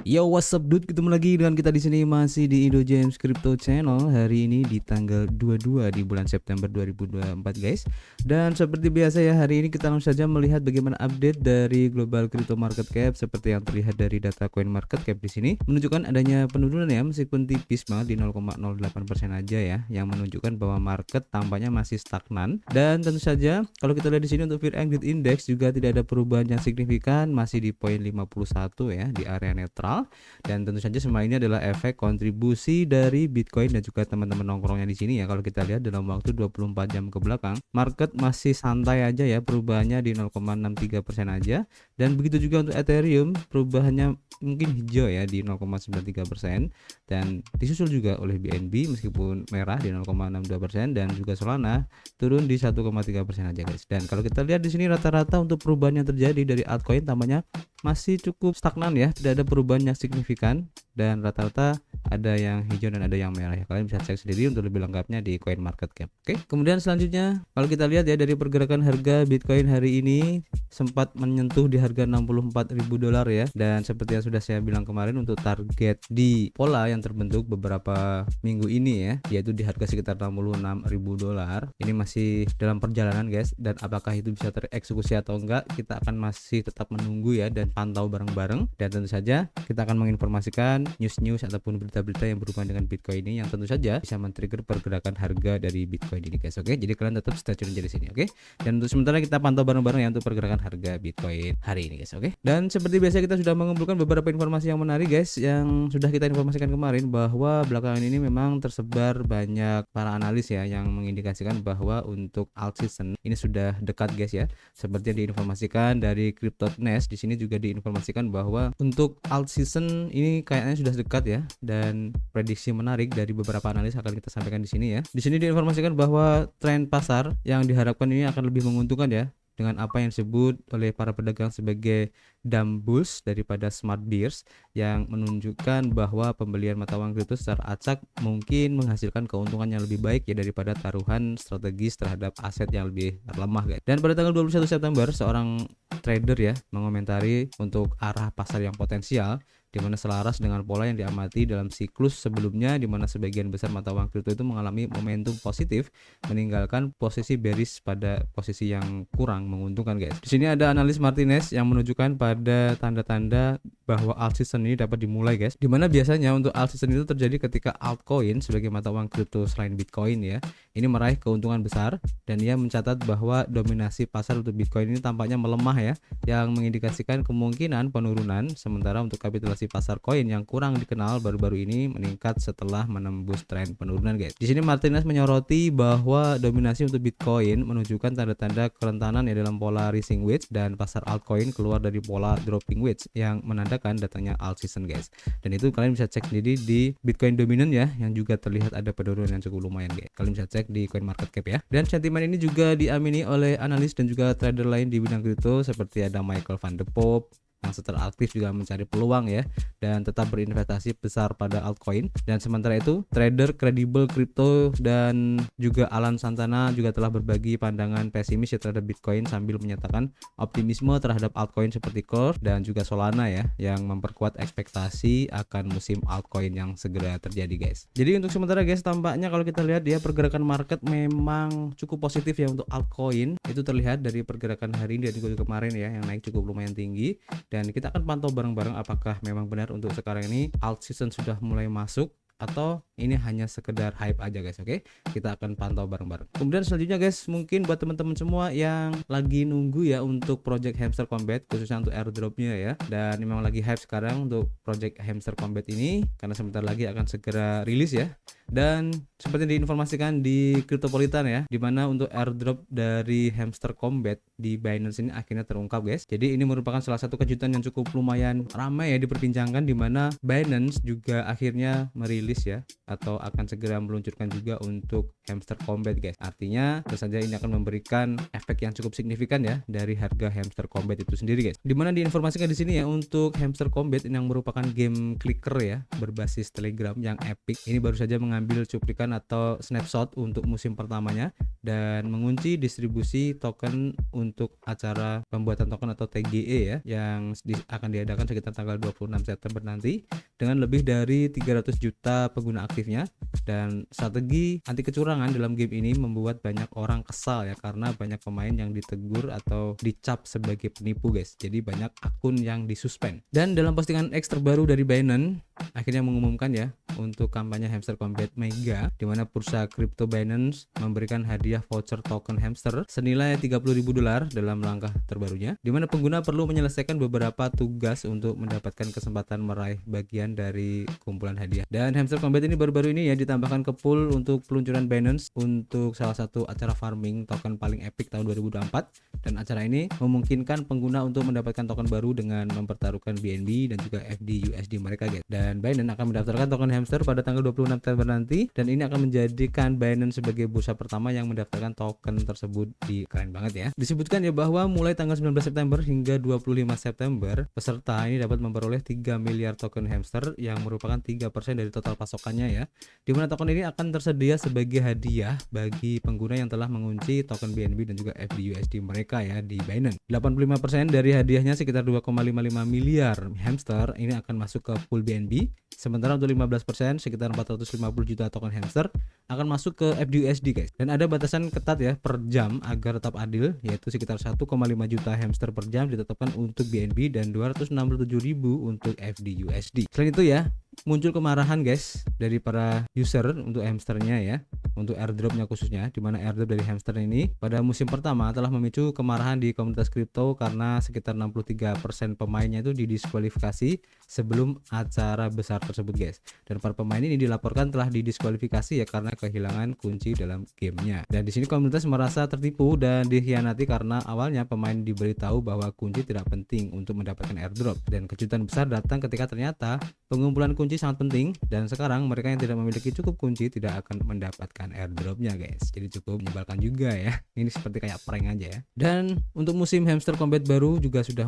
Yo, what's up dude? Ketemu lagi dengan kita di sini masih di Indo James Crypto Channel. Hari ini di tanggal 22 di bulan September 2024 guys. Dan seperti biasa ya, hari ini kita langsung saja melihat bagaimana update dari global crypto market cap seperti yang terlihat dari data coin market cap di sini menunjukkan adanya penurunan ya, meskipun tipis banget di 0,08% aja ya, yang menunjukkan bahwa market tampaknya masih stagnan. Dan tentu saja kalau kita lihat di sini untuk Fear and Greed Index juga tidak ada perubahan yang signifikan, masih di poin 51 ya, di area netral. Dan tentu saja semua ini adalah efek kontribusi dari Bitcoin dan juga teman-teman nongkrongnya di sini ya. Kalau kita lihat dalam waktu 24 jam ke belakang, market masih santai aja ya, perubahannya di 0,63% aja. Dan begitu juga untuk Ethereum, perubahannya mungkin hijau ya di 0,93%, dan disusul juga oleh BNB meskipun merah di 0,62%, dan juga Solana turun di 1,3% aja guys. Dan kalau kita lihat di sini rata-rata untuk perubahan yang terjadi dari altcoin tampaknya masih cukup stagnan ya, tidak ada perubahan yang signifikan, dan rata-rata ada yang hijau dan ada yang merah ya. Kalian bisa cek sendiri untuk lebih lengkapnya di coin market cap. Oke, kemudian selanjutnya kalau kita lihat ya, dari pergerakan harga Bitcoin hari ini sempat menyentuh di harga $64.000 ya, dan seperti yang sudah saya bilang kemarin, untuk target di pola yang terbentuk beberapa minggu ini ya, yaitu di harga sekitar $66.000, ini masih dalam perjalanan guys, dan apakah itu bisa tereksekusi atau enggak, kita akan masih tetap menunggu ya, dan pantau bareng-bareng. Dan tentu saja kita akan menginformasikan news-news ataupun berita-berita yang berhubungan dengan Bitcoin ini, yang tentu saja bisa men-trigger pergerakan harga dari Bitcoin ini guys. Oke, jadi kalian tetap stay tune di sini. Oke, dan untuk sementara kita pantau bareng-bareng ya untuk pergerakan harga Bitcoin hari ini guys. Oke, dan seperti biasa kita sudah mengumpulkan beberapa informasi yang menarik guys, yang sudah kita informasikan kemarin, bahwa belakangan ini memang tersebar banyak para analis ya yang mengindikasikan bahwa untuk alt season ini sudah dekat guys ya. Seperti yang diinformasikan dari Crypto.Nest, di sini juga diinformasikan bahwa untuk alt season ini kayaknya sudah dekat ya, dan prediksi menarik dari beberapa analis akan kita sampaikan di sini ya. Di sini diinformasikan bahwa tren pasar yang diharapkan ini akan lebih menguntungkan ya, dengan apa yang disebut oleh para pedagang sebagai dumb bulls daripada smart bears, yang menunjukkan bahwa pembelian mata uang kripto secara acak mungkin menghasilkan keuntungan yang lebih baik ya daripada taruhan strategis terhadap aset yang lebih lemah guys. Dan pada tanggal 21 September seorang trader ya mengomentari untuk arah pasar yang potensial, di mana selaras dengan pola yang diamati dalam siklus sebelumnya, di mana sebagian besar mata uang kripto itu mengalami momentum positif meninggalkan posisi bearish pada posisi yang kurang menguntungkan guys. Di sini ada analis Martinez yang menunjukkan pada tanda-tanda bahwa alt season ini dapat dimulai guys, di mana biasanya untuk alt season itu terjadi ketika altcoin sebagai mata uang kripto selain Bitcoin ya, ini meraih keuntungan besar, dan ia mencatat bahwa dominasi pasar untuk Bitcoin ini tampaknya melemah ya, yang mengindikasikan kemungkinan penurunan. Sementara untuk kapitulasi pasar koin yang kurang dikenal baru-baru ini meningkat setelah menembus tren penurunan guys. Di sini Martinez menyoroti bahwa dominasi untuk Bitcoin menunjukkan tanda-tanda kerentanan ya dalam pola rising wedge, dan pasar altcoin keluar dari pola dropping wedge yang menandakan datangnya alt season guys. Dan itu kalian bisa cek sendiri di Bitcoin dominant ya, yang juga terlihat ada penurunan yang cukup lumayan guys. Kalian bisa cek di coin market cap ya. Dan sentimen ini juga diamini oleh analis dan juga trader lain di bidang kripto, seperti ada Michael van de Poppe yang secara aktif juga mencari peluang ya, dan tetap berinvestasi besar pada altcoin. Dan sementara itu trader kredibel kripto dan juga Alan Santana juga telah berbagi pandangan pesimis ya terhadap Bitcoin, sambil menyatakan optimisme terhadap altcoin seperti Curve dan juga Solana ya, yang memperkuat ekspektasi akan musim altcoin yang segera terjadi guys. Jadi untuk sementara guys, tampaknya kalau kita lihat ya, pergerakan market memang cukup positif ya untuk altcoin. Itu terlihat dari pergerakan hari ini dan juga kemarin ya, yang naik cukup lumayan tinggi. Dan kita akan pantau bareng-bareng apakah memang benar untuk sekarang ini alt season sudah mulai masuk, atau ini hanya sekedar hype aja guys. Oke, kita akan pantau bareng-bareng. Kemudian selanjutnya guys, mungkin buat teman-teman semua yang lagi nunggu ya untuk project Hamster Combat, khususnya untuk airdropnya ya, dan memang lagi hype sekarang untuk project Hamster Combat ini, karena sebentar lagi akan segera rilis ya. Dan seperti diinformasikan di Cryptopolitan ya, dimana untuk airdrop dari Hamster Combat di Binance ini akhirnya terungkap guys. Jadi ini merupakan salah satu kejutan yang cukup lumayan ramai ya diperbincangkan, dimana Binance juga akhirnya merilis ya, atau akan segera meluncurkan juga untuk Hamster Combat guys. Artinya tentu saja ini akan memberikan efek yang cukup signifikan ya dari harga Hamster Combat itu sendiri guys. Dimana diinformasikan di sini ya untuk Hamster Combat yang merupakan game clicker ya berbasis Telegram yang epic. Ini baru saja mengambil cuplikan atau snapshot untuk musim pertamanya dan mengunci distribusi token untuk acara pembuatan token atau TGE ya yang akan diadakan sekitar tanggal 26 September nanti dengan lebih dari 300 juta pengguna aktifnya. Dan strategi anti kecurangan dalam game ini membuat banyak orang kesal ya karena banyak pemain yang ditegur atau dicap sebagai penipu guys. Jadi banyak akun yang disuspend. Dan dalam postingan X terbaru dari Binance akhirnya mengumumkan ya untuk kampanye Hamster Combat Mega di mana bursa kripto Binance memberikan hadiah voucher token hamster senilai $30.000 dalam langkah terbarunya, di mana pengguna perlu menyelesaikan beberapa tugas untuk mendapatkan kesempatan meraih bagian dari kumpulan hadiah. Dan Hamster Combat ini baru-baru ini ya ditambahkan ke pool untuk peluncuran Binance untuk salah satu acara farming token paling epic tahun 2024, dan acara ini memungkinkan pengguna untuk mendapatkan token baru dengan mempertaruhkan BNB dan juga FDUSD mereka guys. Dan Binance akan mendaftarkan token hamster pada tanggal 26 September nanti, dan ini akan menjadikan Binance sebagai bursa pertama yang mendaftarkan token tersebut. Keren banget ya. Disebutkan ya bahwa mulai tanggal 19 September hingga 25 September peserta ini dapat memperoleh 3 miliar token hamster yang merupakan 3% dari total pasokannya ya. Dimana token ini akan tersedia sebagai hadiah bagi pengguna yang telah mengunci token BNB dan juga FDUSD mereka ya di Binance. 85% dari hadiahnya sekitar 2,55 miliar hamster ini akan masuk ke pool BNB. Sementara untuk 15% sekitar 450 juta token hamster akan masuk ke FDUSD guys. Dan ada batasan ketat ya per jam agar tetap adil, yaitu sekitar 1,5 juta hamster per jam ditetapkan untuk BNB dan 267.000 untuk FDUSD. Selain itu ya, muncul kemarahan guys dari para user untuk hamsternya ya, untuk airdropnya khususnya, dimana airdrop dari hamster ini pada musim pertama telah memicu kemarahan di komunitas kripto karena sekitar 63% pemainnya itu didiskualifikasi sebelum acara besar tersebut guys. Dan para pemain ini dilaporkan telah didiskualifikasi ya karena kehilangan kunci dalam gamenya. Dan di sini komunitas merasa tertipu dan dikhianati karena awalnya pemain diberitahu bahwa kunci tidak penting untuk mendapatkan airdrop, dan kejutan besar datang ketika ternyata pengumpulan kunci sangat penting dan sekarang mereka yang tidak memiliki cukup kunci tidak akan mendapatkan airdropnya guys. Jadi cukup menyebalkan juga ya. Ini seperti kayak prank aja ya. Dan untuk musim Hamster Combat baru juga sudah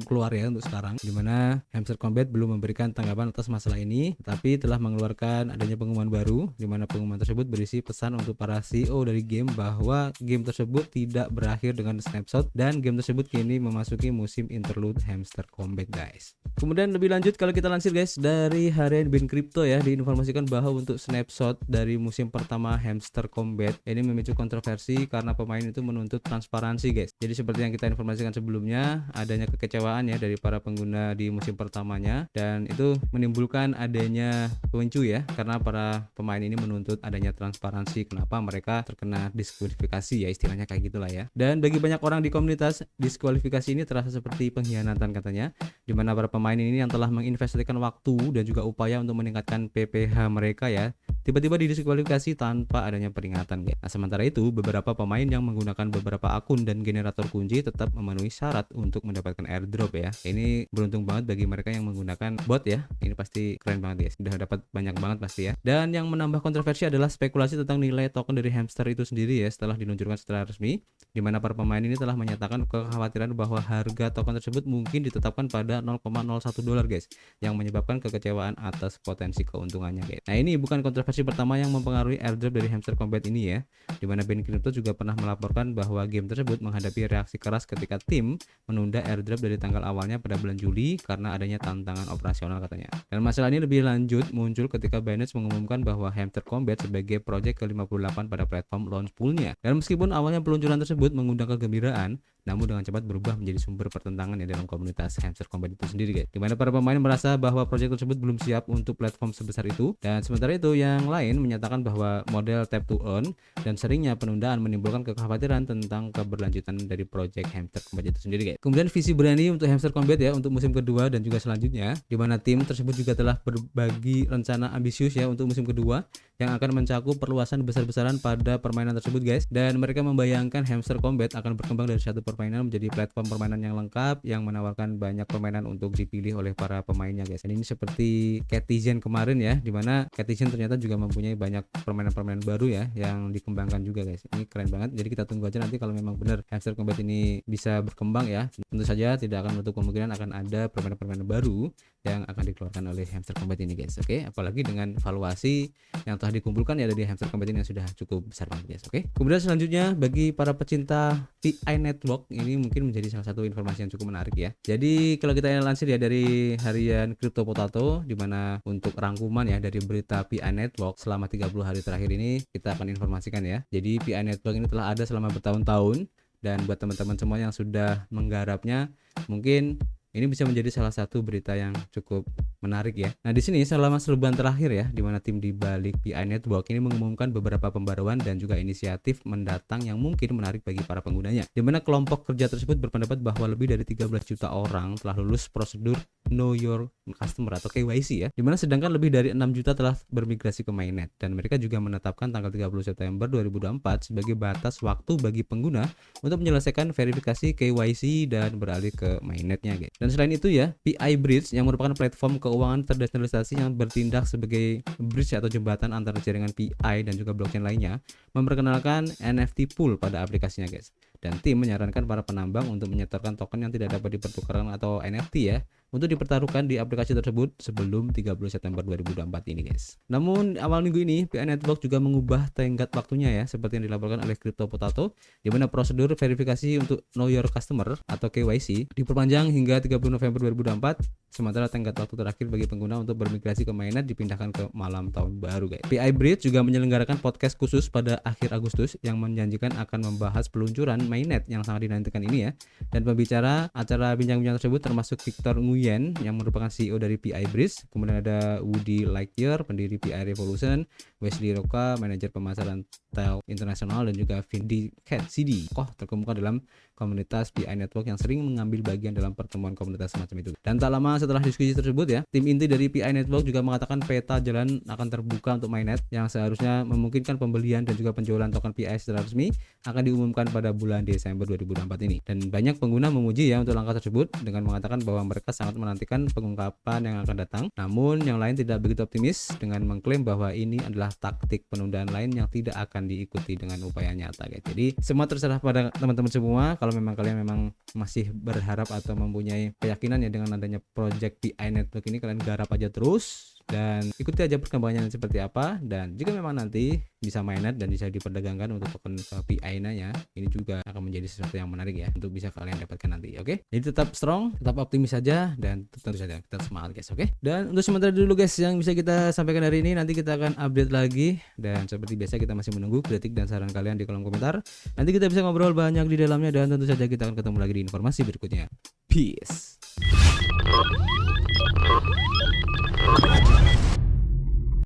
keluar ya untuk sekarang, dimana Hamster Combat belum memberikan tanggapan atas masalah ini, tapi telah mengeluarkan adanya pengumuman baru, dimana pengumuman tersebut berisi pesan untuk para CEO dari game bahwa game tersebut tidak berakhir dengan snapshot dan game tersebut kini memasuki musim interlude Hamster Combat guys. Kemudian lebih lanjut kalau kita lansir guys dari harian Bin Crypto ya, diinformasikan bahwa untuk snapshot dari musim pertama Hamster Combat ini memicu kontroversi karena pemain itu menuntut transparansi guys. Jadi seperti yang kita informasikan sebelumnya, adanya kekecewaan ya dari para pengguna di musim pertamanya, dan itu menimbulkan adanya pemicu ya karena para pemain ini menuntut adanya transparansi kenapa mereka terkena diskualifikasi ya, istilahnya kayak gitulah ya. Dan bagi banyak orang di komunitas, diskualifikasi ini terasa seperti pengkhianatan katanya, dimana para pemain ini yang telah menginvestasikan waktu dan juga upaya untuk meningkatkan PPH mereka ya, tiba-tiba didiskualifikasi tanpa adanya peringatan guys. Nah sementara itu beberapa pemain yang menggunakan beberapa akun dan generator kunci tetap memenuhi syarat untuk mendapatkan airdrop ya. Ini beruntung banget bagi mereka yang menggunakan bot ya. Ini pasti keren banget guys, sudah dapat banyak banget pasti ya. Dan yang menambah kontroversi adalah spekulasi tentang nilai token dari hamster itu sendiri ya setelah diluncurkan secara resmi, dimana para pemain ini telah menyatakan kekhawatiran bahwa harga token tersebut mungkin ditetapkan pada $0,01 guys, yang menyebabkan kekecewaan atas potensi keuntungannya guys. Nah ini bukan kontroversi pertama yang mempengaruhi airdrop dari Hamster Combat ini ya, dimana Bin Crypto juga pernah melaporkan bahwa game tersebut menghadapi reaksi keras ketika tim menunda airdrop dari tanggal awalnya pada bulan Juli karena adanya tantangan operasional katanya. Dan masalah ini lebih lanjut muncul ketika Binance mengumumkan bahwa Hamster Combat sebagai project ke-58 pada platform launch poolnya. Dan meskipun awalnya peluncuran tersebut mengundang kegembiraan, namun dengan cepat berubah menjadi sumber pertentangan ya dalam komunitas Hamster Combat itu sendiri guys, dimana para pemain merasa bahwa proyek tersebut belum siap untuk platform sebesar itu, dan sementara itu yang lain menyatakan bahwa model tap to earn dan seringnya penundaan menimbulkan kekhawatiran tentang keberlanjutan dari proyek Hamster Combat itu sendiri guys. Kemudian visi berani untuk Hamster Combat ya untuk musim kedua dan juga selanjutnya, dimana tim tersebut juga telah berbagi rencana ambisius ya untuk musim kedua yang akan mencakup perluasan besar-besaran pada permainan tersebut guys, dan mereka membayangkan Hamster Combat akan berkembang dari satu permainan menjadi platform permainan yang lengkap yang menawarkan banyak permainan untuk dipilih oleh para pemainnya guys. Dan ini seperti Catizen kemarin ya, dimana Catizen ternyata juga mempunyai banyak permainan-permainan baru ya yang dikembangkan juga guys. Ini keren banget. Jadi kita tunggu aja nanti kalau memang benar Hamster Combat ini bisa berkembang ya. Tentu saja tidak akan menutup kemungkinan akan ada permainan-permainan baru yang akan dikeluarkan oleh Hamster Combat ini guys. Oke, apalagi dengan valuasi yang telah dikumpulkan ya dari Hamster Combat ini yang sudah cukup besar banget guys. Oke. Kemudian selanjutnya bagi para pecinta PI Network ini mungkin menjadi salah satu informasi yang cukup menarik ya. Jadi kalau kita lansir ya dari harian Crypto Potato, di mana untuk rangkuman ya dari berita PI Network selama 30 hari terakhir ini kita akan informasikan ya. Jadi PI Network ini telah ada selama bertahun-tahun, dan buat teman-teman semua yang sudah menggarapnya mungkin ini bisa menjadi salah satu berita yang cukup menarik ya. Nah di sini selama sebulan terakhir ya, di mana tim di balik PI Network ini mengumumkan beberapa pembaruan dan juga inisiatif mendatang yang mungkin menarik bagi para penggunanya. Di mana kelompok kerja tersebut berpendapat bahwa lebih dari 13 juta orang telah lulus prosedur Know Your Customer atau KYC ya. Di mana sedangkan lebih dari 6 juta telah bermigrasi ke mainnet, dan mereka juga menetapkan tanggal 30 September 2024 sebagai batas waktu bagi pengguna untuk menyelesaikan verifikasi KYC dan beralih ke mainnetnya guys. Dan selain itu ya, PI Bridge yang merupakan platform keuangan terdesentralisasi yang bertindak sebagai bridge atau jembatan antara jaringan PI dan juga blockchain lainnya, memperkenalkan NFT pool pada aplikasinya guys. Dan tim menyarankan para penambang untuk menyetorkan token yang tidak dapat dipertukarkan atau NFT ya, untuk dipertaruhkan di aplikasi tersebut sebelum 30 September 2024 ini guys. Namun awal minggu ini PI Network juga mengubah tenggat waktunya ya, seperti yang dilaporkan oleh Crypto Potato, di mana prosedur verifikasi untuk Know Your Customer atau KYC diperpanjang hingga 30 November 2024, sementara tenggat waktu terakhir bagi pengguna untuk bermigrasi ke mainnet dipindahkan ke malam tahun baru guys. PI Bridge juga menyelenggarakan podcast khusus pada akhir Agustus yang menjanjikan akan membahas peluncuran mainnet yang sangat dinantikan ini ya. Dan pembicara acara bincang-bincang tersebut termasuk Victor Nguyen yang merupakan CEO dari PI Bridge, kemudian ada Woody Lightyear, pendiri PI Revolution, Wesley Roca, manajer pemasaran Tel Internasional, dan juga Vindi Cat CD, terkemuka dalam komunitas PI Network yang sering mengambil bagian dalam pertemuan komunitas semacam itu. Dan tak lama setelah diskusi tersebut ya, tim inti dari PI Network juga mengatakan peta jalan akan terbuka untuk mainnet yang seharusnya memungkinkan pembelian dan juga penjualan token PI secara resmi akan diumumkan pada bulan Desember 2024 ini. Dan banyak pengguna memuji ya untuk langkah tersebut dengan mengatakan bahwa mereka sangat menantikan pengungkapan yang akan datang. Namun yang lain tidak begitu optimis dengan mengklaim bahwa ini adalah taktik penundaan lain yang tidak akan diikuti dengan upaya nyata guys. Jadi semua terserah pada teman-teman semua. Kalau memang kalian memang masih berharap atau mempunyai keyakinan ya dengan adanya project PI Network ini, kalian garap aja terus dan ikuti aja perkembangannya seperti apa. Dan jika memang nanti bisa mainnet dan bisa diperdagangkan untuk token PI-nya ya, ini juga akan menjadi sesuatu yang menarik ya untuk bisa kalian dapatkan nanti. Oke, jadi tetap strong, tetap optimis saja, dan tentu saja kita semangat guys. Oke, dan untuk sementara dulu guys yang bisa kita sampaikan hari ini, nanti kita akan update lagi, dan seperti biasa kita masih menunggu kritik dan saran kalian di kolom komentar. Nanti kita bisa ngobrol banyak di dalamnya, dan tentu saja kita akan ketemu lagi di informasi berikutnya. Peace.